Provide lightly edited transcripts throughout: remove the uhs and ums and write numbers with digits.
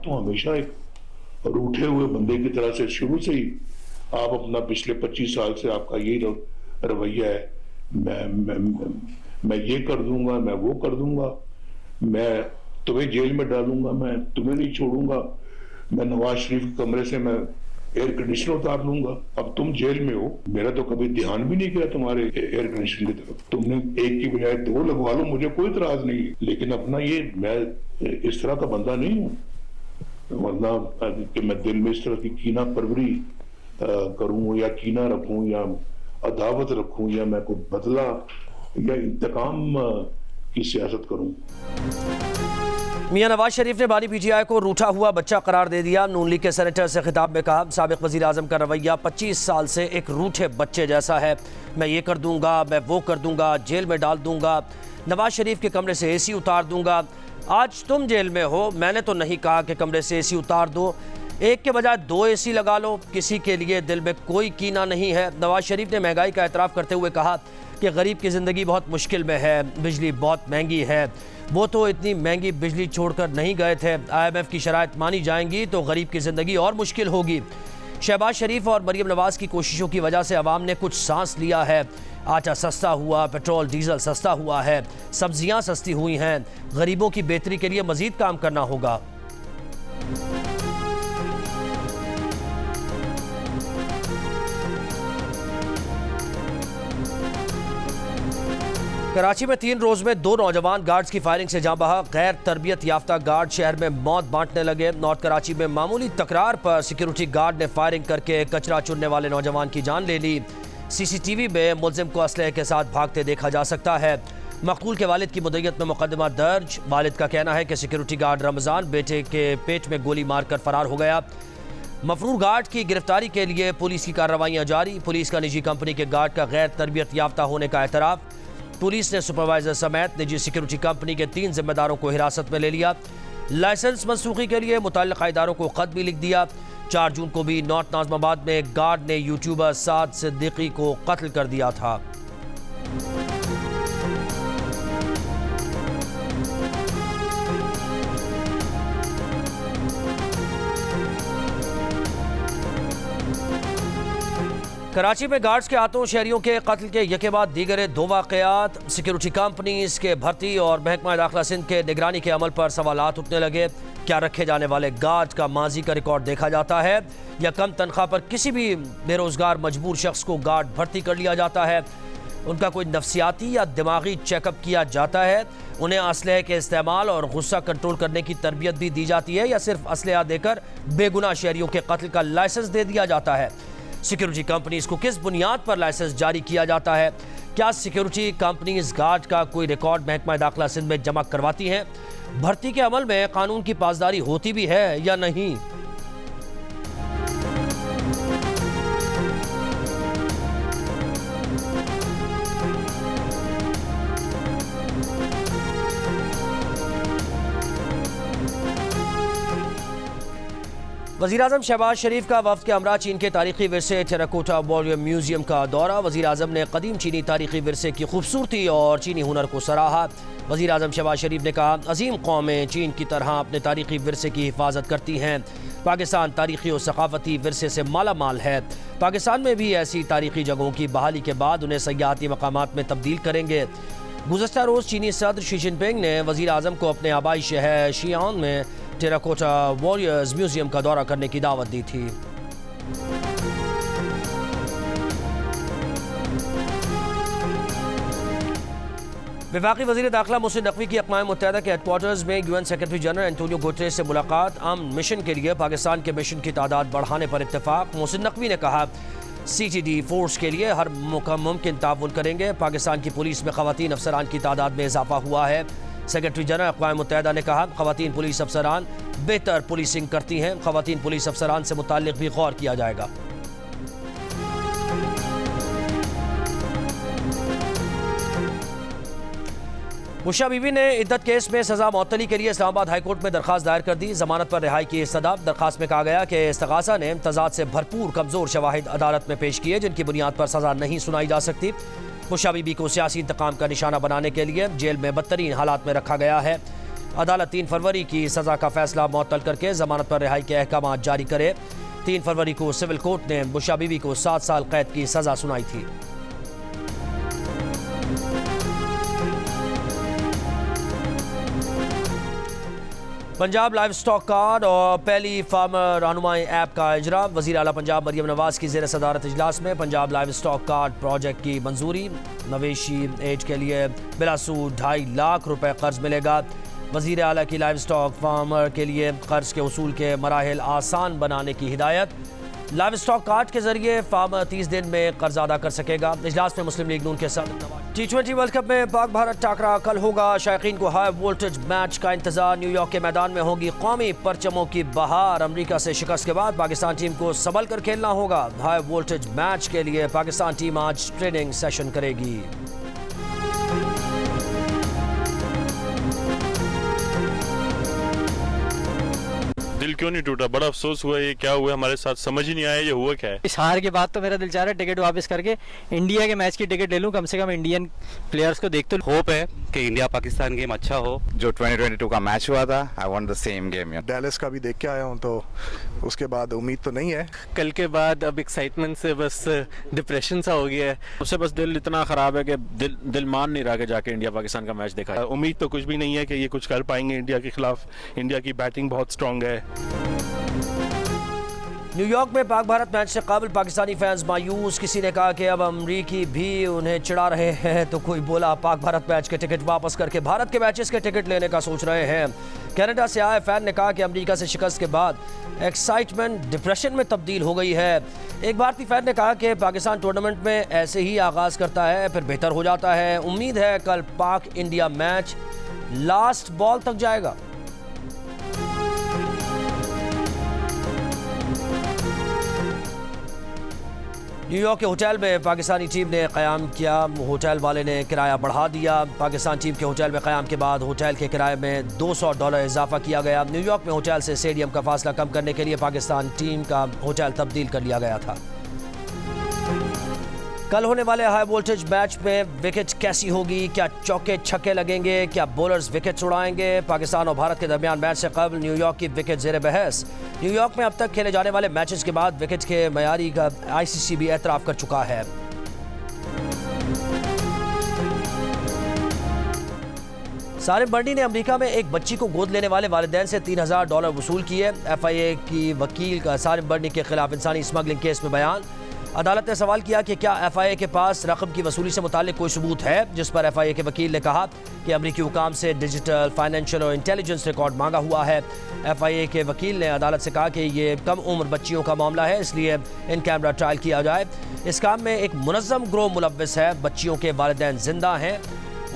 तो हमेशा एक रूठे हुए बंदे की तरह से शुरू से ही आप अपना पिछले 25 साल से आपका यही रवैया है, मैं ये कर दूंगा, मैं वो कर दूंगा, मैं तुम्हें जेल में डालूंगा, मैं तुम्हें नहीं छोड़ूंगा, मैं नवाज शरीफ के कमरे से मैं एयर कंडीशनर उतार लूंगा। अब तुम जेल में हो, मेरा तो कभी ध्यान भी नहीं किया तुम्हारे एयर कंडीशनर की तरफ, तुमने एक की बजाय 2 लगवा लो, मुझे कोई इतराज नहीं है, लेकिन अपना ये मैं इस तरह का बंदा नहीं हूं, वरना कि मैं दिल में इस तरह की कीना परवरी करूं या कीना रखूं या अदावत रखूं या मैं कोई बदला या इंतकाम की सियासत करूं। मियां नवाज शरीफ ने बानी पीटीआई को रूठा हुआ बच्चा करार दे दिया। नून लीग के सेनेटर से खिताब में कहा, साबिक वजीर आजम का रवैया 25 साल से एक रूठे बच्चे जैसा है, मैं ये कर दूंगा, मैं वो कर दूंगा, जेल में डाल दूंगा, नवाज शरीफ के कमरे से एसी उतार दूंगा। आज तुम जेल में हो, मैंने तो नहीं कहा कि कमरे से एसी उतार दो, एक के बजाय 2 एसी लगा लो, किसी के लिए दिल में कोई कीना नहीं है। नवाज शरीफ ने महंगाई का एतराफ़ करते हुए कहा कि गरीब की ज़िंदगी बहुत मुश्किल में है, बिजली बहुत महंगी है, वो तो इतनी महंगी बिजली छोड़कर नहीं गए थे, IMF की शराइत मानी जाएंगी तो गरीब की ज़िंदगी और मुश्किल होगी। शहबाज शरीफ और मरीम नवाज की कोशिशों की वजह से अवाम ने कुछ सांस लिया है, आटा सस्ता हुआ, पेट्रोल डीजल सस्ता हुआ है, सब्जियां सस्ती हुई हैं, गरीबों की बेहतरी के लिए मज़ीद काम करना होगा। कराची में 3 रोज में 2 नौजवान गार्ड्स की फायरिंग से जाँ बहा। गैर तरबियत याफ्ता गार्ड शहर में मौत बांटने लगे। नॉर्थ कराची में मामूली तकरार पर सिक्योरिटी गार्ड ने फायरिंग करके कचरा चुनने वाले नौजवान की जान ले ली। CCTV में मुलजिम को असलहे के साथ भागते देखा जा सकता है। मकतूल के वालिद की मुद्दत में मुकदमा दर्ज। वालिद का कहना है कि सिक्योरिटी गार्ड रमज़ान बेटे के पेट में गोली मारकर फरार हो गया। मफरूर गार्ड की गिरफ्तारी के लिए पुलिस की कार्रवाइयाँ जारी। पुलिस का निजी कंपनी के गार्ड का गैर तरबियत याफ्ता होने का एतराफ़। पुलिस ने सुपरवाइजर समेत निजी सिक्योरिटी कंपनी के 3 जिम्मेदारों को हिरासत में ले लिया। लाइसेंस मनसूखी के लिए मुतल्लिक़ इदारों को ख़त भी लिख दिया। 4 जून को भी नॉर्थ नाज़िमाबाद में एक गार्ड ने यूट्यूबर साद सिद्दीकी को कत्ल कर दिया था। कराची में गार्ड्स के हाथों शहरियों के कत्ल के यके बाद दीगर 2 वाक़यात। सिक्योरिटी कंपनीज के भर्ती और महकमा दाखिला सिंध के निगरानी के अमल पर सवालात उठने लगे। क्या रखे जाने वाले गार्ड का माजी का रिकॉर्ड देखा जाता है या कम तनख्वाह पर किसी भी बेरोजगार मजबूर शख्स को गार्ड भर्ती कर लिया जाता है? उनका कोई नफ्सियाती या दिमागी चेकअप किया जाता है? उन्हें असलहे के इस्तेमाल और गुस्सा कंट्रोल करने की तरबियत भी दी जाती है या सिर्फ असलहा देकर बेगुनाह शहरियों के कत्ल का लाइसेंस दे दिया जाता है? सिक्योरिटी कंपनीज को किस बुनियाद पर लाइसेंस जारी किया जाता है? क्या सिक्योरिटी कंपनीज गार्ड का कोई रिकॉर्ड महकमा दाखिला सिंध में जमा करवाती हैं? भर्ती के अमल में कानून की पासदारी होती भी है या नहीं? वज़ीर-ए-आज़म शहबाज शरीफ का वफ़द के हमरा चीन के तारीखी विरसे टेराकोटा वॉरियर म्यूजियम का दौरा। वज़ीर-ए-आज़म ने कदीम चीनी तारीखी विरसे की खूबसूरती और चीनी हुनर को सराहा। वज़ीर-ए-आज़म शहबाज शरीफ ने कहा, अजीम कौमें चीन की तरह अपने तारीखी विरसे की हिफाजत करती हैं। पाकिस्तान तारीखी और सकाफती विरसे से माला माल है। पाकिस्तान में भी ऐसी तारीखी जगहों की बहाली के बाद उन्हें सयाहती मकामात में तब्दील करेंगे। गुज़श्ता रोज़ चीनी सदर शी जिनपिंग ने वज़ीर-ए-आज़म को अपने आबाई शहर शियान में टेराकोटा वॉरियर्स म्यूजियम का दौरा करने की दावत दी थी। वफाकी वज़ीर दाखिला मोहसिन नकवी की अक़वाम मुत्तहिदा के हेडक्वार्टर्स में UN secretary general Antonio Guterres से मुलाकात। अमन मिशन के लिए पाकिस्तान के मिशन की तादाद बढ़ाने पर इत्तेफाक। मोहसिन नकवी ने कहा, CTD फोर्स के लिए हर मुमकिन ताउन करेंगे। पाकिस्तान की पुलिस में ख़वातीन अफसरान की तादाद में इजाफा हुआ है। सेक्रेटरी जनरल अक़वाम मुत्तहिदा ने कहा, ख़वातीन पुलिस अफसरान बेहतर पुलिसिंग करती हैं। ख़वातीन पुलिस अफसरान से मुताल्लिक़ भी गौर किया जाएगा। उषा बीबी ने इद्दत केस में सजा मअतली के लिए इस्लामाबाद हाई कोर्ट में दरखास्त दायर कर दी। जमानत पर रिहाई की इस्तदाब। दरखास्त में कहा गया कि इस्तगासा ने तजाद से भरपूर कमज़ोर शवाहिद अदालत में पेश किए जिनकी बुनियाद पर सजा नहीं सुनाई जा सकती। उषा बीबी को सियासी इंतकाम का निशाना बनाने के लिए जेल में बदतरीन हालात में रखा गया है। अदालत 3 फरवरी की सज़ा का फैसला मुअत्तल करके जमानत पर रिहाई के अहकाम जारी करे। 3 फरवरी को सिविल कोर्ट ने बुशा बीबी को 7 साल कैद की सज़ा सुनाई थी। पंजाब लाइव स्टॉक कार्ड और पहली फार्मर रहनुमाई ऐप का इजरा। वज़ीर आला पंजाब मरियम नवाज की ज़ेर सदारत इजलास में Punjab live stock card project की मंजूरी। मवेशी एज के लिए बिलासूद 2.5 लाख रुपए कर्ज मिलेगा। वज़ीर आला की लाइव स्टॉक फार्मर के लिए कर्ज के उसूल के मराहिल आसान बनाने की हिदायत। लाइव स्टॉक कार्ड के जरिए फार्मर 30 दिन में कर्ज अदा कर सकेगा। इजलास में मुस्लिम लीग नून के साथ T20 वर्ल्ड कप में पाक भारत टाकरा कल होगा। शायकीन को हाई वोल्टेज मैच का इंतजार। न्यूयॉर्क के मैदान में होगी कौमी परचमों की बहार। अमेरिका से शिकस्त के बाद पाकिस्तान टीम को संभल कर खेलना होगा। हाई वोल्टेज मैच के लिए पाकिस्तान टीम आज ट्रेनिंग सेशन करेगी। दिल क्यों नहीं टूटा? बड़ा अफसोस हुआ। ये क्या हुआ हमारे साथ, समझ ही नहीं आया ये हुआ क्या है। इस हार के बाद तो मेरा दिल चाह रहा है टिकट वापस करके इंडिया के मैच की टिकट ले लूं, कम से कम इंडियन प्लेयर्स को देख तो। होप है कि इंडिया पाकिस्तान गेम अच्छा हो। जो 2022 का मैच हुआ था, I want the same game. Dallas का भी देख के आया हूँ, तो उसके बाद उम्मीद तो नहीं है। कल के बाद अब एक्साइटमेंट से बस डिप्रेशन सा हो गया है। उससे बस दिल इतना ख़राब है कि दिल मान नहीं रहा कि जाके इंडिया पाकिस्तान का मैच देखा। उम्मीद तो कुछ भी नहीं है कि ये कुछ कर पाएंगे इंडिया के खिलाफ। इंडिया की बैटिंग बहुत स्ट्रांग है। न्यूयॉर्क में पाक भारत मैच से काबिल पाकिस्तानी फैंस मायूस। किसी ने कहा कि अब अमरीकी भी उन्हें चिढ़ा रहे हैं, तो कोई बोला पाक भारत मैच के टिकट वापस करके भारत के मैचेस के टिकट लेने का सोच रहे हैं। कनाडा से आए फैन ने कहा कि अमेरिका से शिकस्त के बाद एक्साइटमेंट डिप्रेशन में तब्दील हो गई है। एक भारतीय फैन ने कहा कि पाकिस्तान टूर्नामेंट में ऐसे ही आगाज़ करता है, फिर बेहतर हो जाता है। उम्मीद है कल पाक इंडिया मैच लास्ट बॉल तक जाएगा। न्यूयॉर्क के होटल में पाकिस्तानी टीम ने क़याम किया। होटल वाले ने किराया बढ़ा दिया। पाकिस्तान टीम के होटल में क़याम के बाद होटल के किराए में $200 इजाफा किया गया। न्यूयॉर्क में होटल से स्टेडियम का फासला कम करने के लिए पाकिस्तान टीम का होटल तब्दील कर लिया गया था। कल होने वाले हाई वोल्टेज मैच में विकेट कैसी होगी? क्या चौके छक्के लगेंगे? क्या बॉलर्स विकेट उड़ाएंगे? पाकिस्तान और भारत के दरमियान मैच से कबल न्यूयॉर्क की विकेट ज़ेर बहस। न्यूयॉर्क में अब तक खेले जाने वाले मैचेस के बाद विकेट के मयारी का ICC भी एतराफ़ कर चुका है। सारिम बर्नी ने अमेरिका में एक बच्ची को गोद लेने वाले वालिदैन से $3000 वसूल किए। FIA की वकील का सारिम बर्नी के खिलाफ इंसानी स्मगलिंग केस में बयान। अदालत ने सवाल किया कि क्या FIA के पास रकम की वसूली से मुताल्लिक कोई सबूत है, जिस पर FIA के वकील ने कहा कि अमरीकी हुकाम से डिजिटल, फाइनेंशियल और इंटेलिजेंस रिकॉर्ड मांगा हुआ है। FIA के वकील ने अदालत से कहा कि ये कम उम्र बच्चियों का मामला है, इसलिए इन कैमरा ट्रायल किया जाए। इस काम में एक मुनज़्ज़म ग्रोह मुलव्विस है। बच्चियों के वालिदैन जिंदा हैं,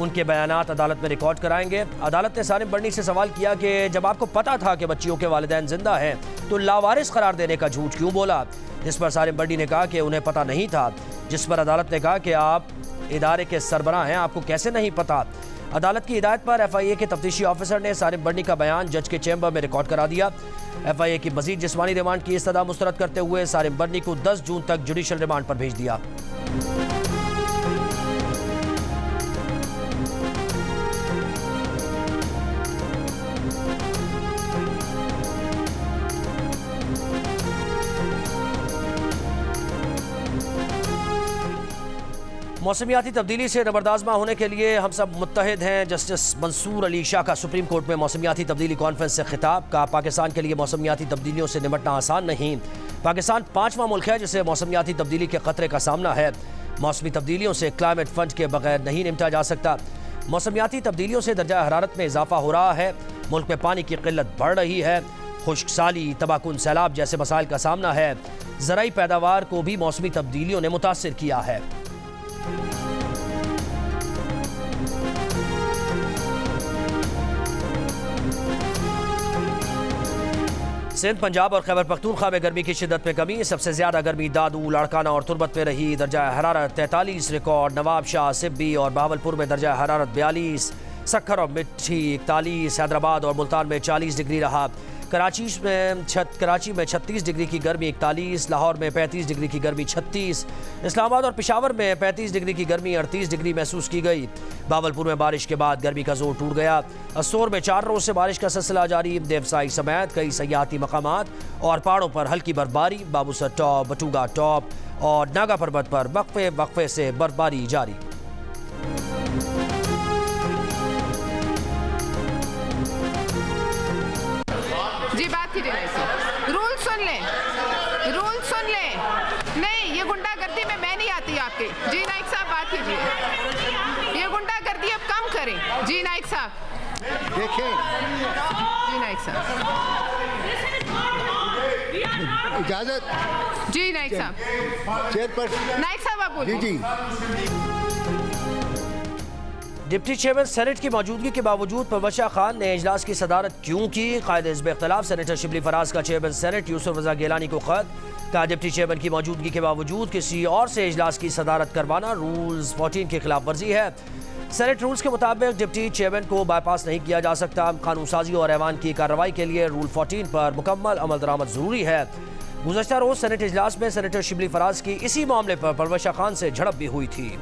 उनके बयानात अदालत में रिकॉर्ड कराएंगे। अदालत ने सारिम बर्नी से सवाल किया कि जब आपको पता था कि बच्चियों के वालिदैन जिंदा हैं, तो लावारिस करार देने का झूठ क्यों बोला? जिस पर सारिम बर्नी ने कहा कि उन्हें पता नहीं था। जिस पर अदालत ने कहा कि आप इदारे के सरबराह हैं, आपको कैसे नहीं पता? अदालत की हिदायत पर FIA के तफ्तीशी ऑफिसर ने सारिम बर्नी का बयान जज के चैम्बर में रिकॉर्ड करा दिया। FIA की मजीद जिस्मानी रिमांड की इस्तदा मुस्तरद करते हुए सारिम बर्नी को 10 जून तक जुडिशल रिमांड पर भेज दिया। मौसमियाती तब्दीली से नबरदाज़मा होने के लिए हम सब मुत्तहिद हैं। जस्टिस मंसूर अली शाह का सुप्रीम कोर्ट में मौसमियाती तब्दीली कॉन्फ्रेंस से खिताब। का पाकिस्तान के लिए मौसमियाती तब्दीलियों से निपटना आसान नहीं। पाकिस्तान 5वां मुल्क है जिसे मौसमियाती तब्दीली के खतरे का सामना है। मौसमी तब्दीलियों से क्लाइमेट फंड के बगैर नहीं निपटा जा सकता। मौसमियाती तब्दीलियों से दर्जा हरारत में इजाफा हो रहा है। मुल्क में पानी की किल्लत बढ़ रही है। खुश्क साली, तबाहकुन, सैलाब जैसे मसाइल का सामना है। ज़राई पैदावार को भी मौसमी तब्दीलियों ने मुतासिर किया है। सिंध, पंजाब और खैबर पख्तूनख्वा में गर्मी की शिद्दत में कमी। सबसे ज्यादा गर्मी दादू, लाड़काना और तुर्बत में रही। दर्जा हरारत 43 रिकॉर्ड। नवाबशाह, सिब्बी और बहावलपुर में दर्जा हरारत 42। सक्खर और मिट्टी 41। हैदराबाद और मुल्तान में 40 डिग्री रहा। कराची में 36 डिग्री की गर्मी 41, लाहौर में 35 डिग्री की गर्मी 36, इस्लामाबाद और पेशावर में 35 डिग्री की गर्मी 38 डिग्री महसूस की गई। बावलपुर में बारिश के बाद गर्मी का जोर टूट गया। असोर में 4 रोज से बारिश का सिलसिला जारी। देवसाई समेत कई सयाहती मकामात और पहाड़ों पर हल्की बर्फबारी। बाबूसर टॉप, बटूगा टॉप और नागा पर्वत पर वक्फे से बर्फबारी जारी। जी बात कीजिए ऐसे। रूल सुन ले। नहीं, ये गुंडागर्दी में मैं नहीं आती आपके। जी नाइक साहब बात कीजिए। ये गुंडागर्दी अब कम करें। जी नाइक साहब देखें, जी नाइक साहब इजाजत। जी नाइक साहब, चेयरपर्सन नाइक साहब आप बोलिए। जी डिप्टी चेयरमैन सेनेट की मौजूदगी के बावजूद परवशा खान ने इजलास की सदारत क्यों की? कायदे हिज़्ब इख्तिलाफ सेनेटर शिबली फराज का चेयरमैन सेनेट यूसुफ रजा गिलानी को खत। कहा, डिप्टी चेयरमैन की मौजूदगी के बावजूद किसी और से इजलास की सदारत करवाना रूल्स 14 की खिलाफ वर्जी है। सेनेट रूल्स के मुताबिक डिप्टी चेयरमैन को बाईपास नहीं किया जा सकता। कानून साजी और ऐवान की कार्रवाई के लिए रूल 14 पर मुकम्मल अमल दरामद जरूरी है। गुज़श्ता रोज सेनेट इजलास में सेनेटर शिबली फराज की इसी मामले पर परवशा खान से झड़प भी हुई थी।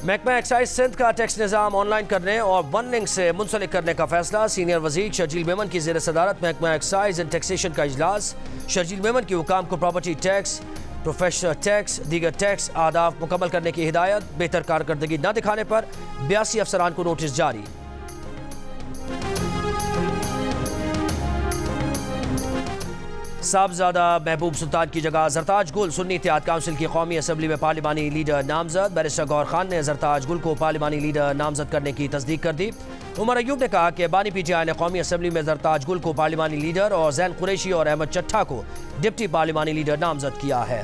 महकमा एक्साइज सिंध का टैक्स निज़ाम ऑनलाइन करने और वन लिंक से मुंसलिक करने का फैसला। सीनियर वजीर शर्जील मेमन की ज़ेर सदारत महकमा एक्साइज एंड टैक्सेशन का इजलास। शर्जील मेमन के हुकाम को प्रॉपर्टी टैक्स, प्रोफेशनल टैक्स, दीगर टैक्स आदाफ मुकम्मल करने की हिदायत। बेहतर कारकर्दगी न दिखाने पर 82 अफसरान को नोटिस जारी। साहबजादा महबूब सुल्तान की जगह जरताज गुल सुन्नी इत्तेहाद काउंसिल की कौमी असम्बली में पार्लिमानी लीडर नामजद। बैरिस्टर गौर खान ने जरताज गुल को पार्लिमानी लीडर नामजद करने की तस्दीक कर दी। उमर अयूब ने कहा कि बानी PTI ने कौमी असम्बली में जरताज गुल को पार्लिमानी लीडर और जैन कुरैशी और अहमद चट्ठा को डिप्टी पार्लिमानी लीडर नामजद किया है।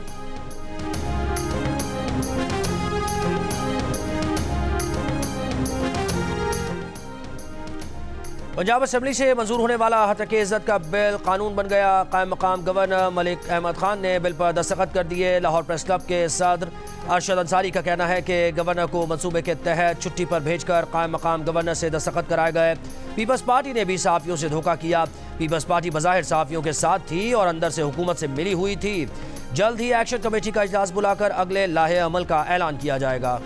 पंजाब असम्बली से मंजूर होने वाला हतके इज्जत का बिल कानून बन गया। कायम मकाम गवर्नर मलिक अहमद खान ने बिल पर दस्तखत कर दिए। लाहौर प्रेस क्लब के सदर अरशद अंसारी का कहना है कि गवर्नर को मंसूबे के तहत छुट्टी पर भेजकर कायम मकाम गवर्नर से दस्तखत कराए गए। पीपल्स पार्टी ने भी सहाफ़ियों से धोखा किया। पीपल्स पार्टी बज़ाहिर सहाफ़ियों के साथ थी और अंदर से हुकूमत से मिली हुई थी। जल्द ही एक्शन कमेटी का इजलास बुलाकर अगले लाहे अमल का ऐलान किया जाएगा।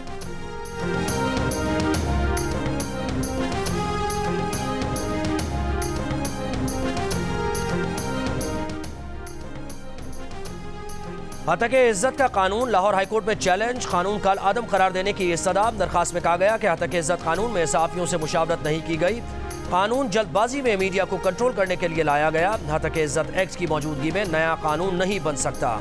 हतके इज्जत का कानून लाहौर हाईकोर्ट में चैलेंज। कानून काल आदम करार देने की इस्तदा। दरखास्त में कहा गया कि हतके इज्जत कानून में सहाफ़ियों से मुशावरत नहीं की गई। कानून जल्दबाजी में मीडिया को कंट्रोल करने के लिए लाया गया। हतके इज्जत एक्ट की मौजूदगी में नया कानून नहीं बन सकता।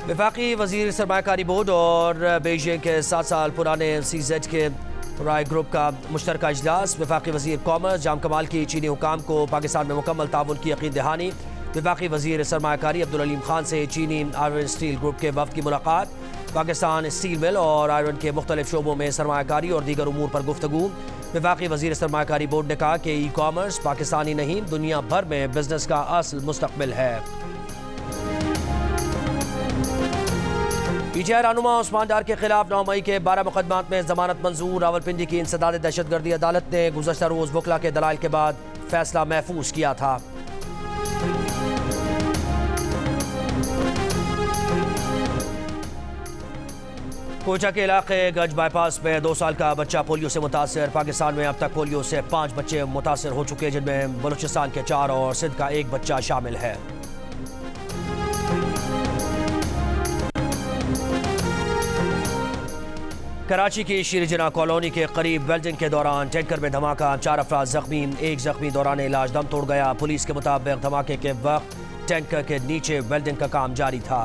वफाकी वजीर सरमायाकारी बोर्ड और बीजिंग के 7 साल पुराने CZ के राय ग्रुप का मुश्तरका इजलास। वफाकी वजीर कॉमर्स जाम कमाल की चीनी हुकाम को पाकिस्तान में मुकम्मल ताउन की यकीन दहानी। वफाकी वजीर सरमायाकारी अब्दुल अलीम खान से चीनी आयरन स्टील ग्रुप के वफ़द की मुलाकात। पाकिस्तान स्टील मिल और आयरन के मुख्तलिफ शोबों में सरमायाकारी और दीगर उमूर पर गुफ्तगू। वफाकी वजीर सरमायाकारी बोर्ड ने कहा कि ई-कॉमर्स पाकिस्तानी नहीं दुनिया भर में बिजनेस का असल मुस्तकबिल है। PTI रहनुमा उस्मान डार के खिलाफ 9 मई के 12 मुकदमात में जमानत मंजूर। रावलपिंडी की इंसदाद दहशतगर्दी अदालत ने गुज़श्ता रोज वकला के दलाइल के बाद फैसला महफूज किया था। कोयटा के इलाके गज बाईपास में 2 साल का बच्चा पोलियो से मुतासर। पाकिस्तान में अब तक पोलियो से 5 बच्चे मुतासर हो चुके, जिनमें बलूचिस्तान के 4 और सिंध का 1 बच्चा शामिल है। कराची की शीरजना कॉलोनी के करीब वेल्डिंग के दौरान टैंकर में धमाका। 4 अफराद जख्मी, 1 जख्मी दौरान इलाज दम तोड़ गया। पुलिस के मुताबिक धमाके के वक्त टैंकर के नीचे वेल्डिंग का काम जारी था।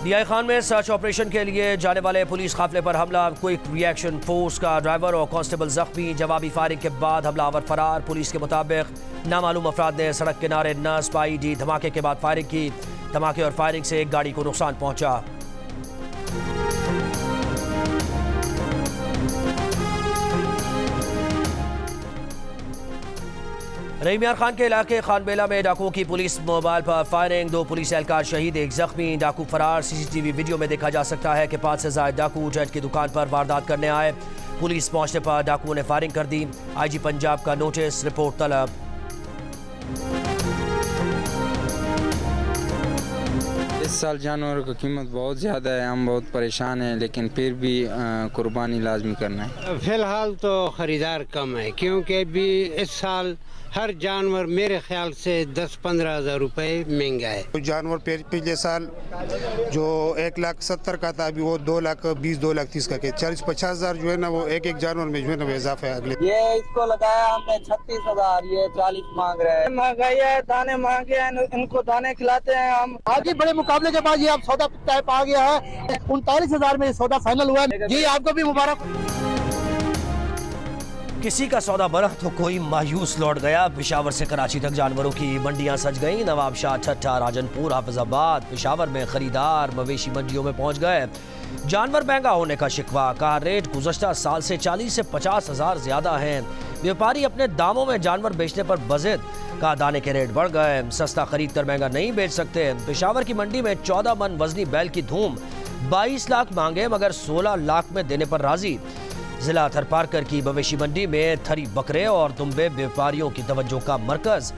DI खान में सर्च ऑपरेशन के लिए जाने वाले पुलिस काफिले पर हमला। क्विक रिएक्शन फोर्स का ड्राइवर और कांस्टेबल जख्मी। जवाबी फायरिंग के बाद हमलावर फरार। पुलिस के मुताबिक नामालूम अफराद ने सड़क किनारे नस्ब IED धमाके के बाद फायरिंग की। धमाके और फायरिंग से एक गाड़ी को नुकसान पहुंचा। रहीम यार खान के इलाके खानबेला में डाकुओं की पुलिस मोबाइल पर फायरिंग, 2 पुलिस एहलकार शहीद, 1 जख्मी, डाकू फरार। सीसीटीवी वीडियो में देखा जा सकता है कि 5 से ज्यादा डाकू जेट की दुकान पर वारदात करने आए। पुलिस पहुंचने पर डाकुओं ने फायरिंग कर दी। आईजी पंजाब का नोटिस, रिपोर्ट तलब। इस साल जानवरों की कीमत बहुत ज़्यादा है, हम बहुत परेशान हैं, लेकिन फिर भी कुर्बानी लाजमी करना है। फिलहाल तो ख़रीदार कम है, क्योंकि भी इस साल हर जानवर मेरे ख्याल से 10-15 हज़ार रुपये महंगा है। कुछ जानवर पिछले साल जो 1,70,000 का था, अभी वो 2,20,000 2,30,000 का के 40-50 हज़ार जो है ना, वो एक जानवर में जो है ना वो इजाफा है। अगले ये इसको लगाया हमने 36,000, ये 40 मांग रहे हैं। महंगाई है, दाने महंगे हैं, इनको दाने खिलाते हैं हम। आगे बड़े मुकाबले के बाद ये अब सौदा टाइप आ गया है। 39,000 में सौदा फाइनल हुआ है जी, आपको भी मुबारक। किसी का सौदा बना तो कोई मायूस लौट गया। पेशावर से कराची तक जानवरों की मंडियां सज गईं। नवाबशाह, ठट्टा, राजनपुर, हाफिजाबाद, पेशावर में खरीदार मवेशी मंडियों में पहुंच गए। जानवर महंगा होने का शिकवा, कहा रेट गुज़श्ता साल से 40 से 50 हज़ार ज्यादा हैं। व्यापारी अपने दामों में जानवर बेचने पर बज़िद, कहा दाने के रेट बढ़ गए, सस्ता खरीद कर महंगा नहीं बेच सकते। पेशावर की मंडी में 14 मन वजनी बैल की धूम, 22 लाख मांगे मगर 16 लाख में देने पर राजी। जिला थरपारकर की मवेशी मंडी में थरी बकरे और दुम्बे व्यापारियों की तवज्जो का मरकज।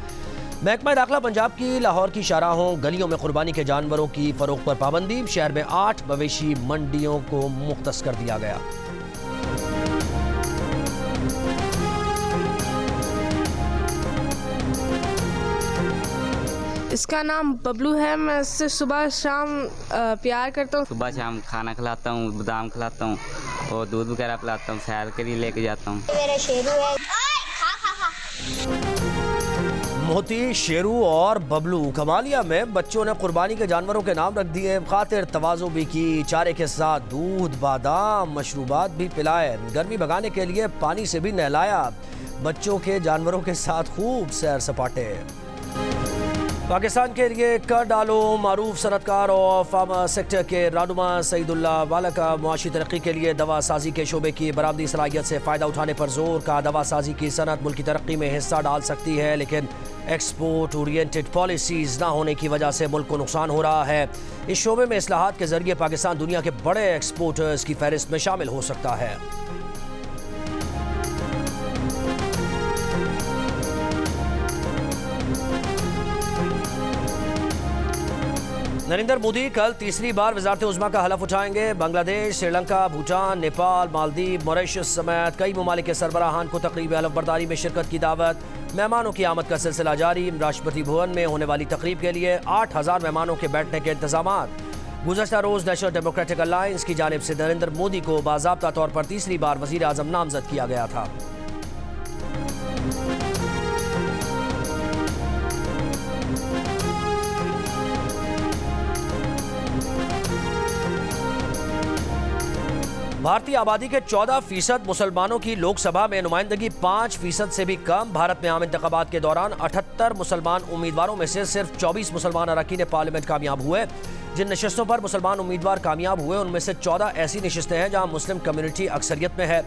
महकमा दाखिला पंजाब की लाहौर की शाहराहों गलियों में कुर्बानी के जानवरों की फरोख्त पर पाबंदी। शहर में 8 मवेशी मंडियों को मुख्तस कर दिया गया। इसका नाम बबलू है। मैं इससे सुबह शाम प्यार करता हूँ। सुबह शाम खाना खिलाता हूँ, बादाम खिलाता हूँ और दूध वगैरह पिलाता हूँ, सैर के लिए लेके जाता हूँ। मेरा शेरू है। मोती, शेरू और बबलू। कमालिया में बच्चों ने कुर्बानी के जानवरों के नाम रख दिए। खातिर तवाज़ो भी की, चारे के साथ दूध, बादाम, मशरूबात भी पिलाए। गर्मी भगाने के लिए पानी से भी नहलाया। बच्चों के जानवरों के साथ खूब सैर सपाटे। पाकिस्तान के लिए कर डालो। मारूफ सनतकार और फार्मा सेक्टर के रहनुमा सईदुल्लाह वाला का मुआशी तरक्की के लिए दवा साजी के शोबे की बरामदी सलाहियत से फ़ायदा उठाने पर जोर। का दवा साजी की सनत मुल्क की तरक्की में हिस्सा डाल सकती है, लेकिन एक्सपोर्ट ओरिएंटेड पॉलिसीज़ ना होने की वजह से मुल्क को नुकसान हो रहा है। इस शोबे में इस्लाहात के जरिए पाकिस्तान दुनिया के बड़े एक्सपोर्टर्स की फहरिस्त में शामिल हो सकता है। नरेंद्र मोदी कल तीसरी बार वज़ारत उज़्मा का हलफ उठाएंगे। बांग्लादेश, श्रीलंका, भूटान, नेपाल, मालदीव, मॉरिशस समेत कई ममालिक के सरबराहान को तकरीब हलफ बर्दारी में शिरकत की दावत। मेहमानों की आमद का सिलसिला जारी। राष्ट्रपति भवन में होने वाली तकरीब के लिए 8,000 मेहमानों के बैठने के इंतजामात। गुज़श्ता रोज़ नेशनल डेमोक्रेटिक अलायंस की जानिब से नरेंद्र मोदी को बाज़ाब्ता तौर पर तीसरी बार वज़ीर आज़म नामज़द किया गया था। भारतीय आबादी के 14% मुसलमानों की लोकसभा में नुमाइंदगी 5% से भी कम। भारत में आम इंतखाबात के दौरान 78 मुसलमान उम्मीदवारों में से सिर्फ 24 मुसलमान अरकान पार्लियामेंट कामयाब हुए। जिन नशस्तों पर मुसलमान उम्मीदवार कामयाब हुए उनमें से 14 ऐसी नशस्तें हैं जहां मुस्लिम कम्युनिटी अक्सरियत में है।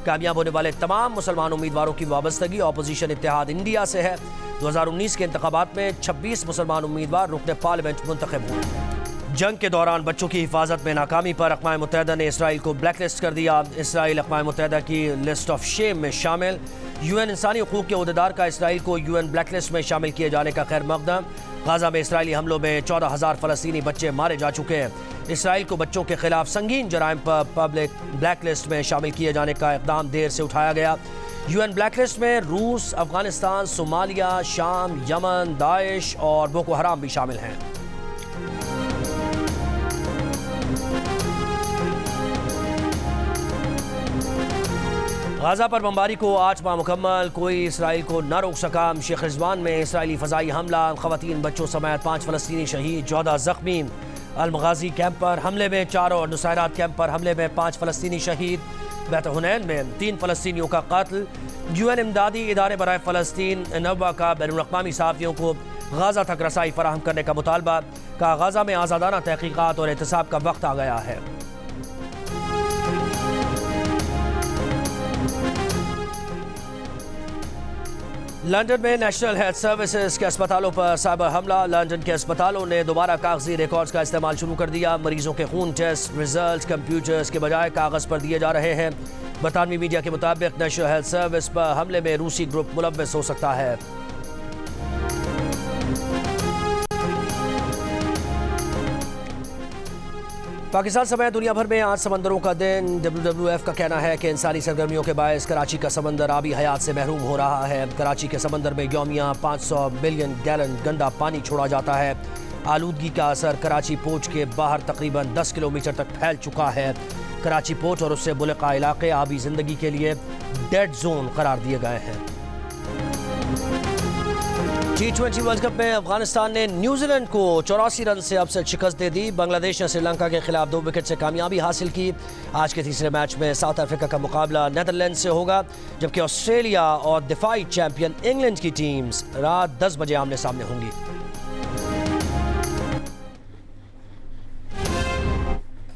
कामयाब होने वाले तमाम मुसलमान उम्मीदवारों की वाबस्तगी अपोजिशन इत्तेहाद इंडिया से है। 2019 के इंतखाबात में 26 मुसलमान उम्मीदवार रुकने पार्लियामेंट मुंतखब हुए। जंग के दौरान बच्चों की हिफाजत में नाकामी पर अक़वाम मुत्तहिदा ने इसराइल को ब्लैकलिस्ट कर दिया। इसराइल अक़वाम मुत्तहिदा की लिस्ट ऑफ शेम में शामिल। यूएन इंसानी हुकूक के उहदेदार का इसराइल को यूएन ब्लैकलिस्ट में शामिल किए जाने का खैर मकदम। गाज़ा में इसराइली हमलों में 14,000 फ़लस्तीनी बच्चे मारे जा चुके हैं। इसराइल को बच्चों के खिलाफ संगीन जराइम पर पब्लिक ब्लैकलिस्ट में शामिल किए जाने का इक़दाम देर से उठाया गया। यूएन ब्लैकलिस्ट में रूस, अफगानिस्तान, सोमालिया, शाम, यमन, दाइश और बोको हराम भी शामिल हैं। गाज़ा पर बमबारी को 8 माह मुकम्मल, कोई इसराइल को न रोक सका। शेख रिजवान में इसराइली फ़ज़ाई हमला, ख़वातीन बच्चों समेत 5 फ़लस्तीनी शहीद, 14 ज़ख्मी। अल-मग़ाज़ी कैंप पर हमले में 4 और नुसैरात कैंप पर हमले में 5 फ़लस्तीनी शहीद। बैत हुनैन में 3 फ़लस्तीनियों का कत्ल। यूएन इमदादी इदारे बराए फ़लस्तीन नवा का बैनुल-अक़वामी सहाफ़ियों को गाज़ा तक रसाई फराहम करने का मुतालबा। का गाज़ा में आज़ादाना तहक़ीक़ात और एहतसाब का वक्त आ गया है। लंदन में नेशनल हेल्थ सर्विसेज के अस्पतालों पर साइबर हमला। लंदन के अस्पतालों ने दोबारा कागजी रिकॉर्ड्स का इस्तेमाल शुरू कर दिया। मरीजों के खून टेस्ट रिजल्ट कंप्यूटर्स के बजाय कागज पर दिए जा रहे हैं। बरतानवी मीडिया के मुताबिक नेशनल हेल्थ सर्विस पर हमले में रूसी ग्रुप मुलव्वस हो सकता है। पाकिस्तान समेत दुनिया भर में आज समंदरों का दिन। WWF का कहना है कि इंसानी सरगर्मियों के बायस कराची का समंदर आबी हयात से महरूम हो रहा है। कराची के समंदर में यौमिया 500 मिलियन गैलन गंदा पानी छोड़ा जाता है। आलूदगी का असर कराची पोर्ट के बाहर तकरीबन 10 किलोमीटर तक फैल चुका है। कराची पोर्ट और उससे मुल्का इलाके आबी जिंदगी के लिए डेड जोन करार दिए गए हैं। T20 वर्ल्ड कप में अफगानिस्तान ने न्यूजीलैंड को 84 रन से अपसेट शिकस्त दे दी। बांग्लादेश ने श्रीलंका के खिलाफ 2 विकेट से कामयाबी हासिल की। आज के तीसरे मैच में साउथ अफ्रीका का मुकाबला नेदरलैंड से होगा, जबकि ऑस्ट्रेलिया और दिफाई चैंपियन इंग्लैंड की टीम्स रात 10 बजे आमने सामने होंगी।